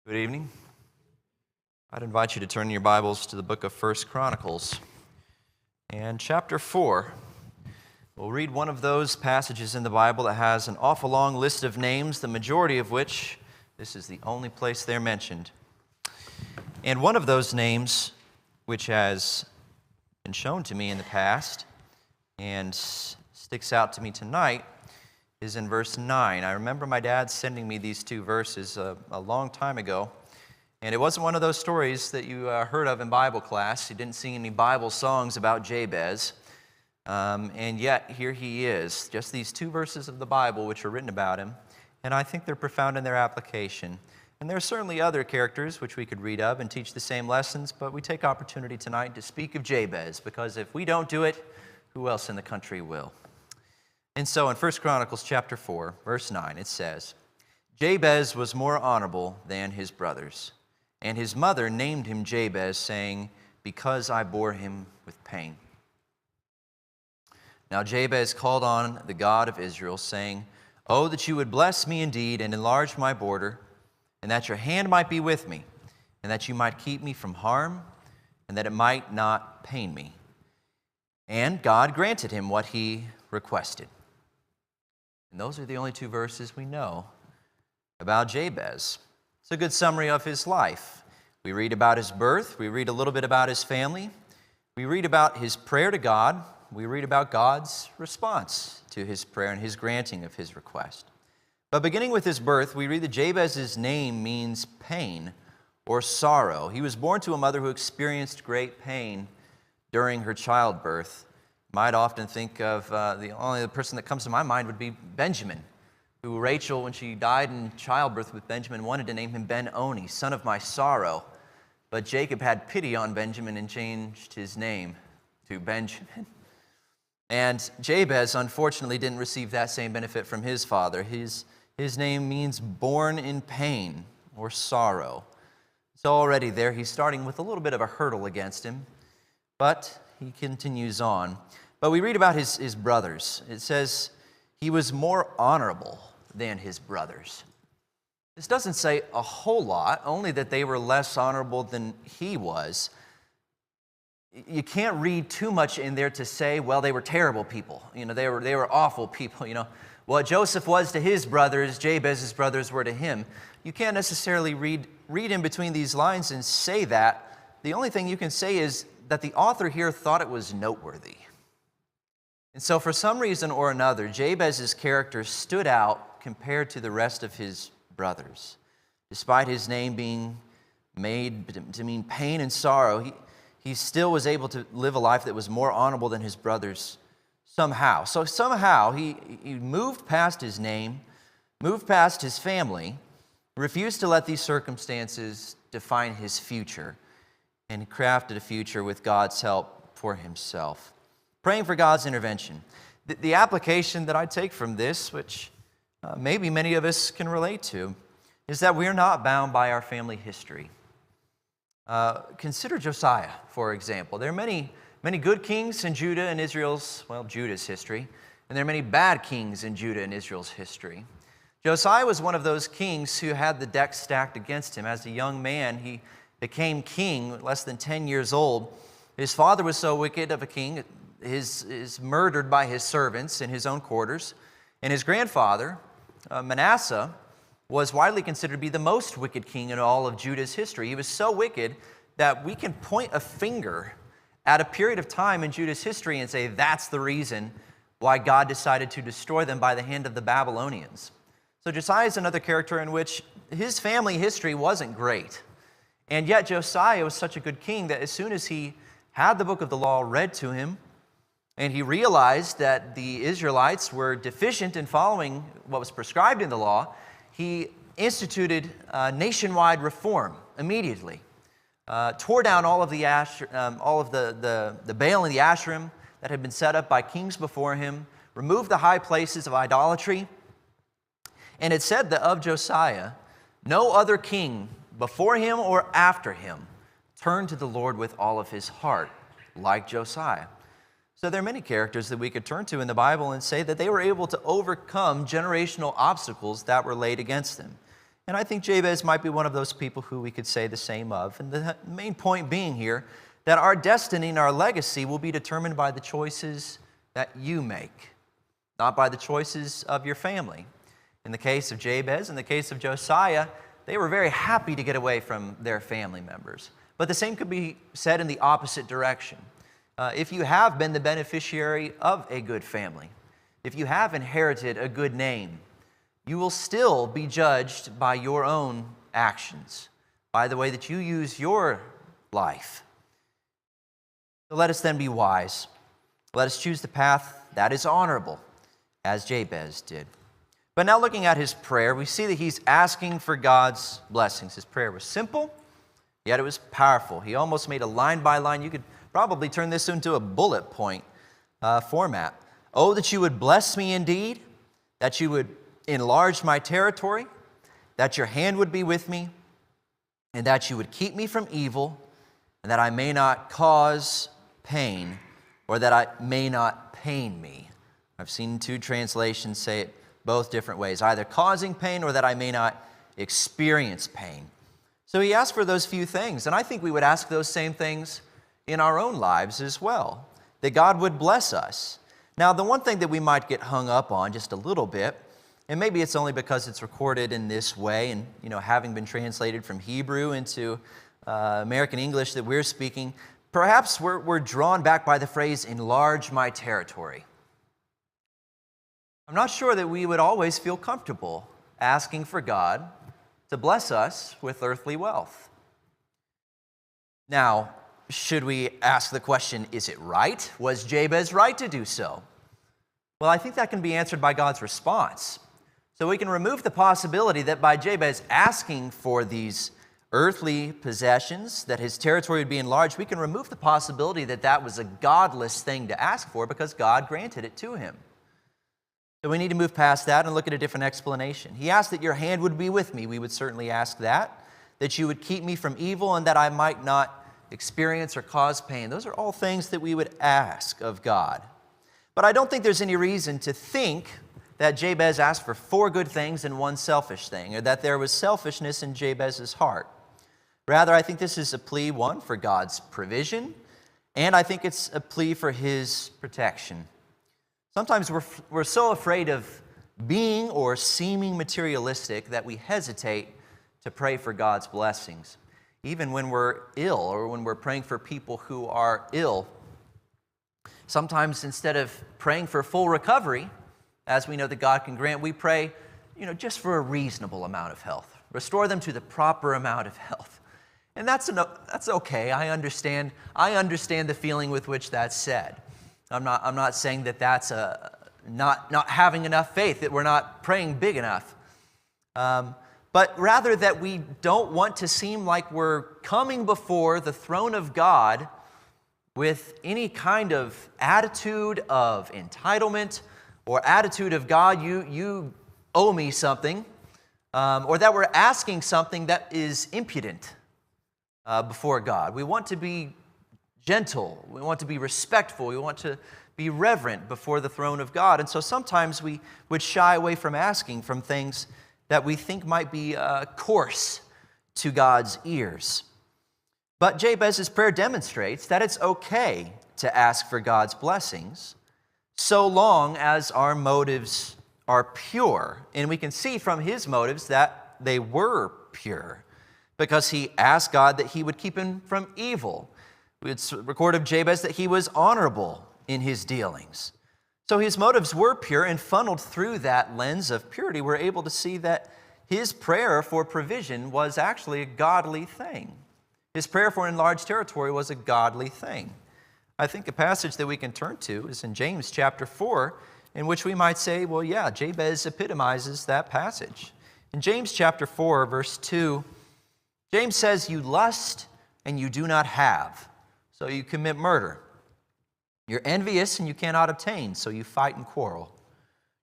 Good evening. I'd invite you to turn your Bibles to the book of 1 Chronicles and chapter 4. We'll read one of those passages in the Bible that has an awful long list of names, the majority of which, this is the only place they're mentioned. And one of those names, which has been shown to me in the past and sticks out to me tonight, is in verse 9. I remember my dad sending me these two verses a long time ago, and it wasn't one of those stories that you heard of in Bible class. He didn't sing any Bible songs about Jabez, and yet here he is, just these two verses of the Bible which are written about him, and I think they're profound in their application. And there are certainly other characters which we could read of and teach the same lessons, but we take opportunity tonight to speak of Jabez, because if we don't do it, who else in the country will? And so in 1 Chronicles chapter 4, verse 9, it says, Jabez was more honorable than his brothers, and his mother named him Jabez, saying, because I bore him with pain. Now Jabez called on the God of Israel, saying, Oh, that you would bless me indeed and enlarge my border, and that your hand might be with me, and that you might keep me from harm, and that it might not pain me. And God granted him what he requested. And those are the only two verses we know about Jabez. It's a good summary of his life. We read about his birth. We read a little bit about his family. We read about his prayer to God. We read about God's response to his prayer and his granting of his request. But beginning with his birth, we read that Jabez's name means pain or sorrow. He was born to a mother who experienced great pain during her childbirth. Might often think of the only person that comes to my mind would be Benjamin, who Rachel, when she died in childbirth with Benjamin, wanted to name him Ben-Oni, son of my sorrow. But Jacob had pity on Benjamin and changed his name to Benjamin. And Jabez, unfortunately, didn't receive that same benefit from his father. His name means born in pain or sorrow. So already there, he's starting with a little bit of a hurdle against him, but he continues on. But we read about his brothers. It says he was more honorable than his brothers. This doesn't say a whole lot, only that they were less honorable than he was. You can't read too much in there to say, well, they were terrible people. They were awful people. What Joseph was to his brothers, Jabez's brothers were to him. You can't necessarily read in between these lines and say that. The only thing you can say is that the author here thought it was noteworthy. And so for some reason or another, Jabez's character stood out compared to the rest of his brothers. Despite his name being made to mean pain and sorrow, he still was able to live a life that was more honorable than his brothers somehow. So somehow he moved past his name, moved past his family, refused to let these circumstances define his future, and crafted a future with God's help for himself. Praying for God's intervention. The application that I take from this, which maybe many of us can relate to, is that we are not bound by our family history. Consider Josiah, for example. There are many good kings in Judah and Judah's history, and there are many bad kings in Judah and Israel's history. Josiah was one of those kings who had the deck stacked against him. As a young man, he became king, less than 10 years old. His father was so wicked of a king, is murdered by his servants in his own quarters. And his grandfather, Manasseh, was widely considered to be the most wicked king in all of Judah's history. He was so wicked that we can point a finger at a period of time in Judah's history and say that's the reason why God decided to destroy them by the hand of the Babylonians. So Josiah is another character in which his family history wasn't great. And yet Josiah was such a good king that as soon as he had the book of the law read to him, and he realized that the Israelites were deficient in following what was prescribed in the law, he instituted nationwide reform immediately. Tore down all of the the Baal and the Asherim that had been set up by kings before him, removed the high places of idolatry. And it said that of Josiah, no other king before him or after him turned to the Lord with all of his heart like Josiah. So there are many characters that we could turn to in the Bible and say that they were able to overcome generational obstacles that were laid against them. And I think Jabez might be one of those people who we could say the same of. And the main point being here that our destiny and our legacy will be determined by the choices that you make, not by the choices of your family. In the case of Jabez, in the case of Josiah, they were very happy to get away from their family members. But the same could be said in the opposite direction. If you have been the beneficiary of a good family, if you have inherited a good name, you will still be judged by your own actions, by the way that you use your life. So let us then be wise. Let us choose the path that is honorable, as Jabez did. But now looking at his prayer, we see that he's asking for God's blessings. His prayer was simple, yet it was powerful. He almost made a line by line. You could probably turn this into a bullet point format. Oh, that you would bless me indeed, that you would enlarge my territory, that your hand would be with me, and that you would keep me from evil, and that I may not cause pain, or that I may not pain me. I've seen two translations say it both different ways, either causing pain or that I may not experience pain. So he asked for those few things, and I think we would ask those same things in our own lives as well, that God would bless us. Now, the one thing that we might get hung up on just a little bit, and maybe it's only because it's recorded in this way, and having been translated from Hebrew into American English that we're speaking, perhaps we're drawn back by the phrase, enlarge my territory. I'm not sure that we would always feel comfortable asking for God to bless us with earthly wealth. Now, should we ask the question, is it right? Was Jabez right to do so? Well, I think that can be answered by God's response. So we can remove the possibility that by Jabez asking for these earthly possessions, that his territory would be enlarged, we can remove the possibility that that was a godless thing to ask for because God granted it to him. So we need to move past that and look at a different explanation. He asked that your hand would be with me. We would certainly ask that you would keep me from evil and that I might not experience or cause pain. Those are all things that we would ask of God. But I don't think there's any reason to think that Jabez asked for 4 good things and 1 selfish thing, or that there was selfishness in Jabez's heart. Rather, I think this is a plea, one, for God's provision, and I think it's a plea for his protection. Sometimes we're so afraid of being or seeming materialistic that we hesitate to pray for God's blessings. Even when we're ill or when we're praying for people who are ill, sometimes instead of praying for full recovery, as we know that God can grant, we pray, just for a reasonable amount of health. Restore them to the proper amount of health. And that's okay. I understand the feeling with which that's said. I'm not saying that that's not having enough faith, that we're not praying big enough. But rather that we don't want to seem like we're coming before the throne of God with any kind of attitude of entitlement or attitude of God, you owe me something, or that we're asking something that is impudent before God. We want to be gentle. We want to be respectful. We want to be reverent before the throne of God. And so sometimes we would shy away from asking from things that we think might be coarse to God's ears. But Jabez's prayer demonstrates that it's okay to ask for God's blessings so long as our motives are pure. And we can see from his motives that they were pure because he asked God that he would keep him from evil. It's recorded of Jabez that he was honorable in his dealings. So his motives were pure, and funneled through that lens of purity, we're able to see that his prayer for provision was actually a godly thing. His prayer for enlarged territory was a godly thing. I think a passage that we can turn to is in James chapter 4, in which we might say, well, yeah, Jabez epitomizes that passage. In James chapter 4, verse 2, James says, you lust and you do not have, so you commit murder. You're envious and you cannot obtain, so you fight and quarrel.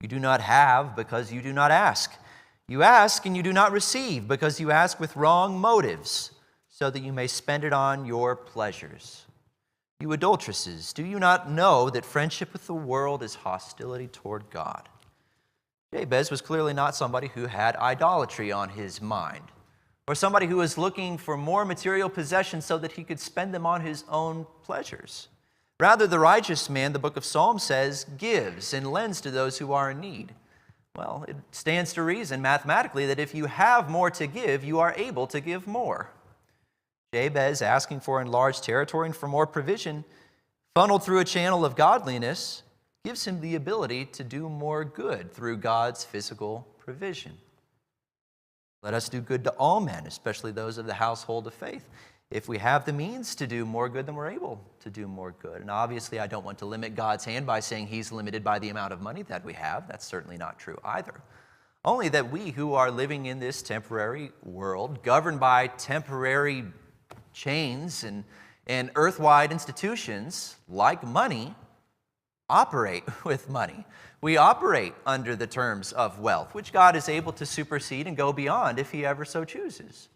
You do not have because you do not ask. You ask and you do not receive because you ask with wrong motives, so that you may spend it on your pleasures. You adulteresses, do you not know that friendship with the world is hostility toward God? Jabez was clearly not somebody who had idolatry on his mind, or somebody who was looking for more material possessions so that he could spend them on his own pleasures. Rather, the righteous man, the book of Psalms says, gives and lends to those who are in need. Well, it stands to reason mathematically that if you have more to give, you are able to give more. Jabez, asking for enlarged territory and for more provision, funneled through a channel of godliness, gives him the ability to do more good through God's physical provision. Let us do good to all men, especially those of the household of faith. If we have the means to do more good, then we're able to do more good. And obviously, I don't want to limit God's hand by saying he's limited by the amount of money that we have. That's certainly not true either. Only that we who are living in this temporary world, governed by temporary chains and earth-wide institutions like money, operate with money. We operate under the terms of wealth, which God is able to supersede and go beyond if he ever so chooses.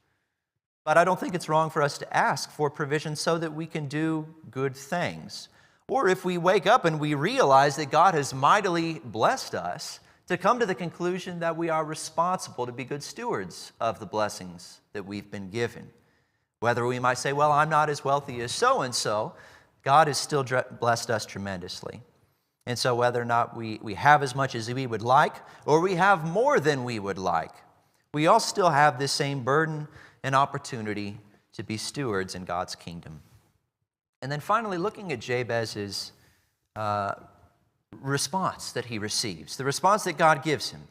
But I don't think it's wrong for us to ask for provision so that we can do good things. Or if we wake up and we realize that God has mightily blessed us, to come to the conclusion that we are responsible to be good stewards of the blessings that we've been given. Whether we might say, well, I'm not as wealthy as so-and-so, God has still blessed us tremendously. And so whether or not we have as much as we would like, or we have more than we would like, we all still have this same burden and opportunity to be stewards in God's kingdom. And then finally, looking at Jabez's response that he receives, the response that God gives him.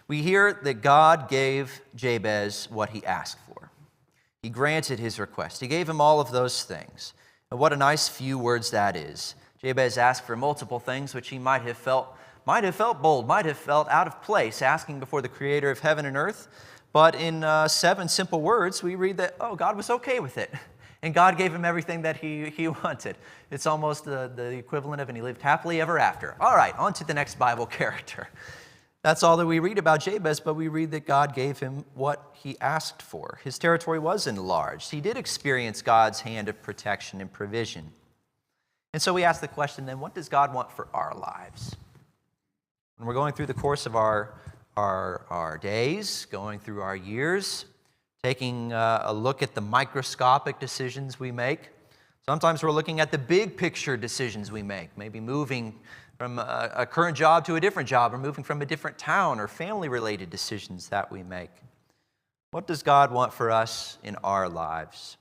We hear that God gave Jabez what he asked for. He granted his request. He gave him all of those things. And what a nice few words that is. Jabez asked for multiple things which he might have felt bold, might have felt out of place, asking before the Creator of heaven and earth. But in 7 simple words, we read that, God was okay with it. And God gave him everything that he wanted. It's almost the equivalent of, and he lived happily ever after. All right, on to the next Bible character. That's all that we read about Jabez, but we read that God gave him what he asked for. His territory was enlarged. He did experience God's hand of protection and provision. And so we ask the question then, what does God want for our lives? When we're going through the course of our days, going through our years, taking a look at the microscopic decisions we make. Sometimes we're looking at the big picture decisions we make, maybe moving from a current job to a different job, or moving from a different town, or family-related decisions that we make. What does God want for us in our lives?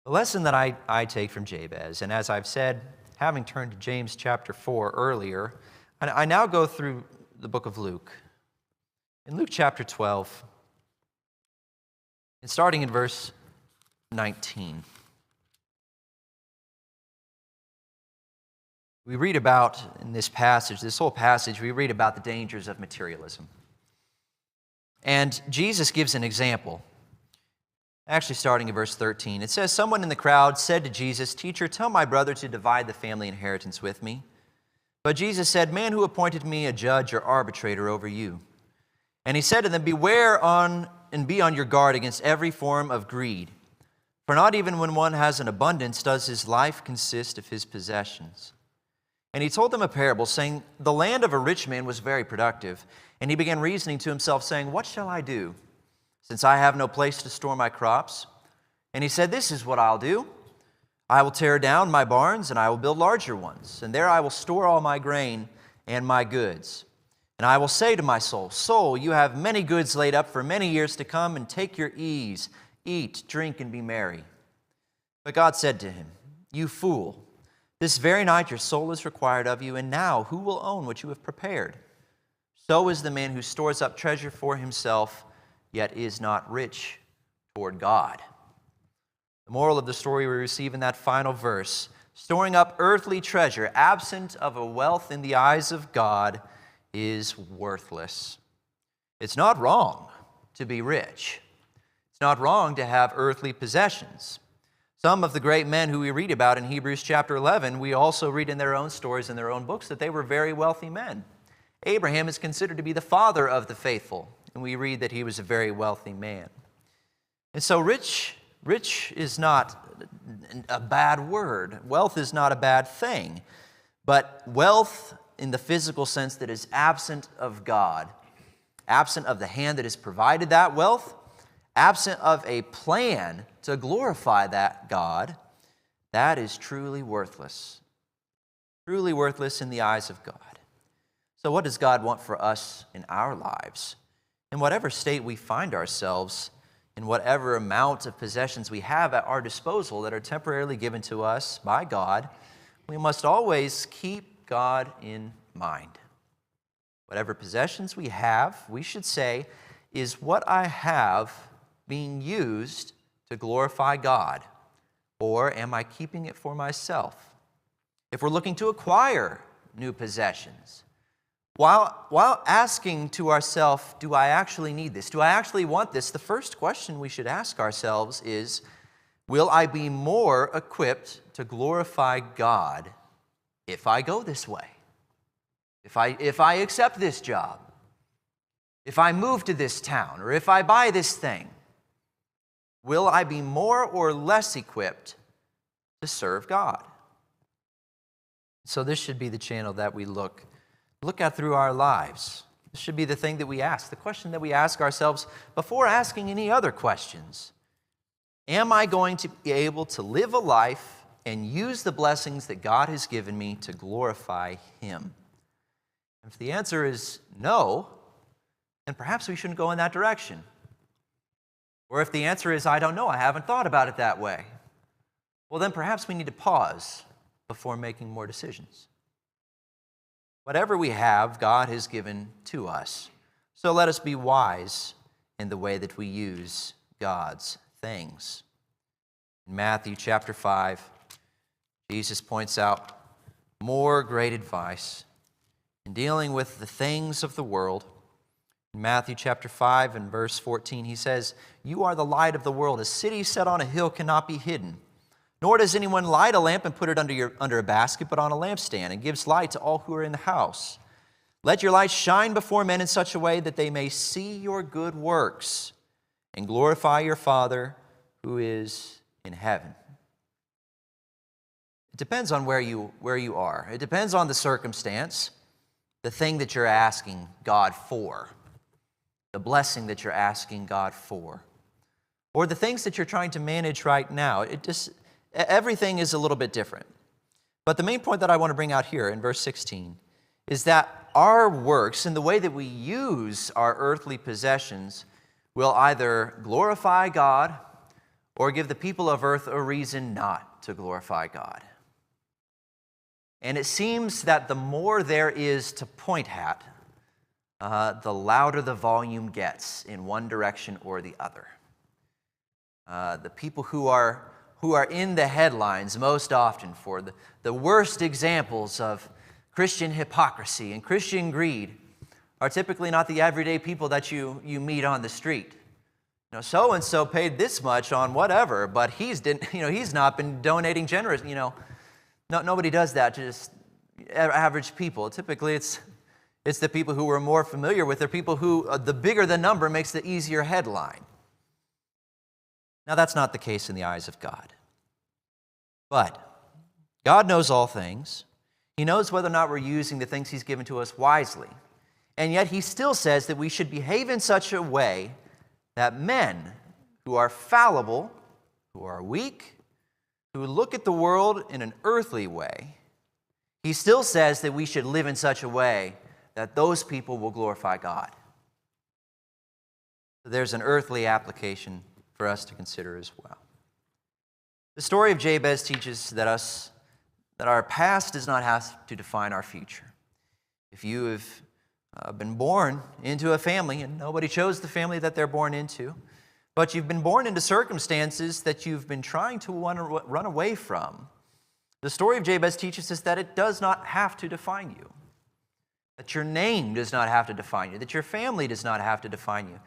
The lesson that I take from Jabez, and as I've said, having turned to James chapter 4 earlier, I now go through the book of Luke. In Luke chapter 12, and starting in verse 19, we read about, in this passage, this whole passage, we read about the dangers of materialism. And Jesus gives an example. Actually, starting in verse 13, it says, someone in the crowd said to Jesus, "Teacher, tell my brother to divide the family inheritance with me." But Jesus said, "Man, who appointed me a judge or arbitrator over you?" And he said to them, "Beware and be on your guard against every form of greed. For not even when one has an abundance does his life consist of his possessions." And he told them a parable, saying, "The land of a rich man was very productive. And he began reasoning to himself, saying, 'What shall I do, since I have no place to store my crops?' And he said, 'This is what I'll do. I will tear down my barns, and I will build larger ones. And there I will store all my grain and my goods. And I will say to my soul, Soul, you have many goods laid up for many years to come, and take your ease. Eat, drink, and be merry.' But God said to him, 'You fool, this very night your soul is required of you, and now who will own what you have prepared? So is the man who stores up treasure for himself, yet is not rich toward God.'" The moral of the story we receive in that final verse, storing up earthly treasure, absent of a wealth in the eyes of God, is worthless. It's not wrong to be rich. It's not wrong to have earthly possessions. Some of the great men who we read about in Hebrews chapter 11, we also read in their own stories, in their own books, that they were very wealthy men. Abraham is considered to be the father of the faithful, and we read that he was a very wealthy man. And so rich is not a bad word. Wealth is not a bad thing. But wealth in the physical sense that is absent of God, absent of the hand that has provided that wealth, absent of a plan to glorify that God, that is truly worthless. Truly worthless in the eyes of God. So what does God want for us in our lives? In whatever state we find ourselves, in whatever amount of possessions we have at our disposal that are temporarily given to us by God, we must always keep God in mind. Whatever possessions we have, we should say, is what I have being used to glorify God? Or am I keeping it for myself? If we're looking to acquire new possessions, while asking to ourselves, do I actually need this? Do I actually want this? The first question we should ask ourselves is, will I be more equipped to glorify God if I go this way? If I accept this job? If I move to this town? Or if I buy this thing? Will I be more or less equipped to serve God? So this should be the channel that we look at through our lives. This should be the thing that we ask, the question that we ask ourselves before asking any other questions. Am I going to be able to live a life and use the blessings that God has given me to glorify Him? If the answer is no, then perhaps we shouldn't go in that direction. Or if the answer is, I don't know, I haven't thought about it that way, well, then perhaps we need to pause before making more decisions. Whatever we have, God has given to us. So let us be wise in the way that we use God's things. In Matthew chapter 5, Jesus points out more great advice in dealing with the things of the world. In Matthew chapter 5 and verse 14, he says, "You are the light of the world. A city set on a hill cannot be hidden. Nor does anyone light a lamp and put it under a basket, but on a lampstand, and gives light to all who are in the house. Let your light shine before men in such a way that they may see your good works and glorify your Father who is in heaven." It depends on where you are. It depends on the circumstance, the thing that you're asking God for, the blessing that you're asking God for, or the things that you're trying to manage right now. Everything is a little bit different. But the main point that I want to bring out here in verse 16 is that our works and the way that we use our earthly possessions will either glorify God or give the people of earth a reason not to glorify God. And it seems that the more there is to point at, the louder the volume gets in one direction or the other. The people who are in the headlines most often for the worst examples of Christian hypocrisy and Christian greed are typically not the everyday people that you meet on the street. You know, so-and-so paid this much on whatever, but he's not been donating generous. Nobody does that to just average people. Typically, it's the people who we're more familiar with. They're people who, the bigger the number makes the easier headline. Now, that's not the case in the eyes of God. But God knows all things. He knows whether or not we're using the things He's given to us wisely. And yet He still says that we should behave in such a way that men who are fallible, who are weak, who look at the world in an earthly way, He still says that we should live in such a way that those people will glorify God. So there's an earthly application for us to consider as well. The story of Jabez teaches that our past does not have to define our future. If you have been born into a family, and nobody chose the family that they're born into, but you've been born into circumstances that you've been trying to run away from, the story of Jabez teaches us that it does not have to define you, that your name does not have to define you, that your family does not have to define you.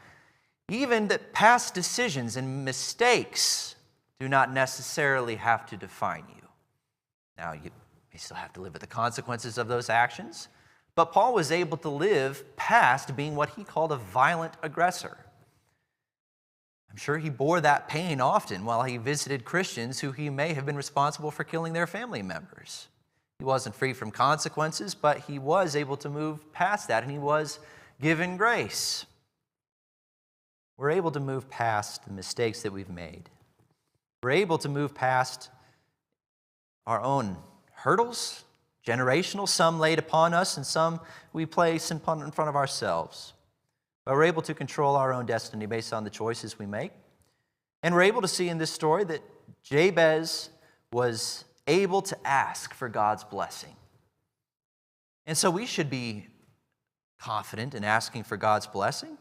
Even that past decisions and mistakes do not necessarily have to define you. Now, you may still have to live with the consequences of those actions, but Paul was able to live past being what he called a violent aggressor. I'm sure he bore that pain often while he visited Christians who he may have been responsible for killing their family members. He wasn't free from consequences, but he was able to move past that, and he was given grace. We're able to move past the mistakes that we've made. We're able to move past our own hurdles, generational, some laid upon us and some we place in front of ourselves. But we're able to control our own destiny based on the choices we make. And we're able to see in this story that Jabez was able to ask for God's blessing. And so we should be confident in asking for God's blessing,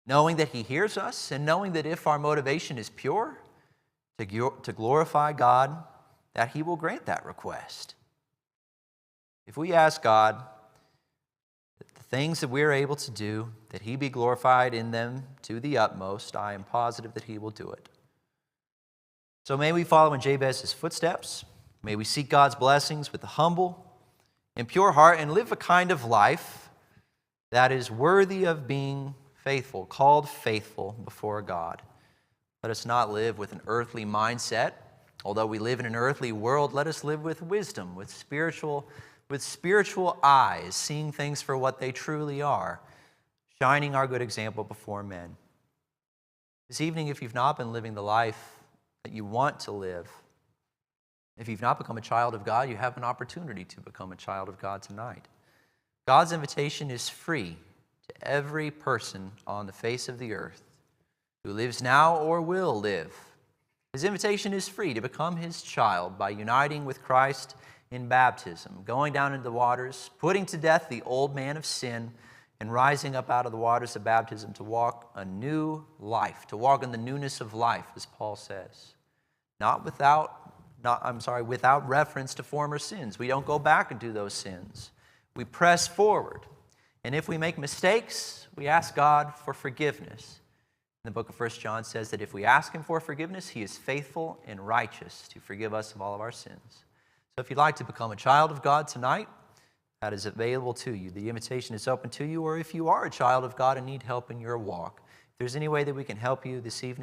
knowing that he hears us and knowing that if our motivation is pure, to glorify God, that he will grant that request. If we ask God that the things that we're able to do, that he be glorified in them to the utmost, I am positive that he will do it. So may we follow in Jabez's footsteps. May we seek God's blessings with a humble and pure heart and live a kind of life that is worthy of being faithful, called faithful before God. Let us not live with an earthly mindset. Although we live in an earthly world, let us live with wisdom, with spiritual eyes, seeing things for what they truly are, shining our good example before men. This evening, if you've not been living the life that you want to live, if you've not become a child of God, you have an opportunity to become a child of God tonight. God's invitation is free to every person on the face of the earth who lives now or will live. His invitation is free to become his child by uniting with Christ in baptism, going down into the waters, putting to death the old man of sin, and rising up out of the waters of baptism to walk a new life, to walk in the newness of life, as Paul says. Without reference to former sins. We don't go back and do those sins. We press forward. And if we make mistakes, we ask God for forgiveness. The book of 1 John says that if we ask him for forgiveness, he is faithful and righteous to forgive us of all of our sins. So if you'd like to become a child of God tonight, that is available to you. The invitation is open to you, or if you are a child of God and need help in your walk, if there's any way that we can help you this evening,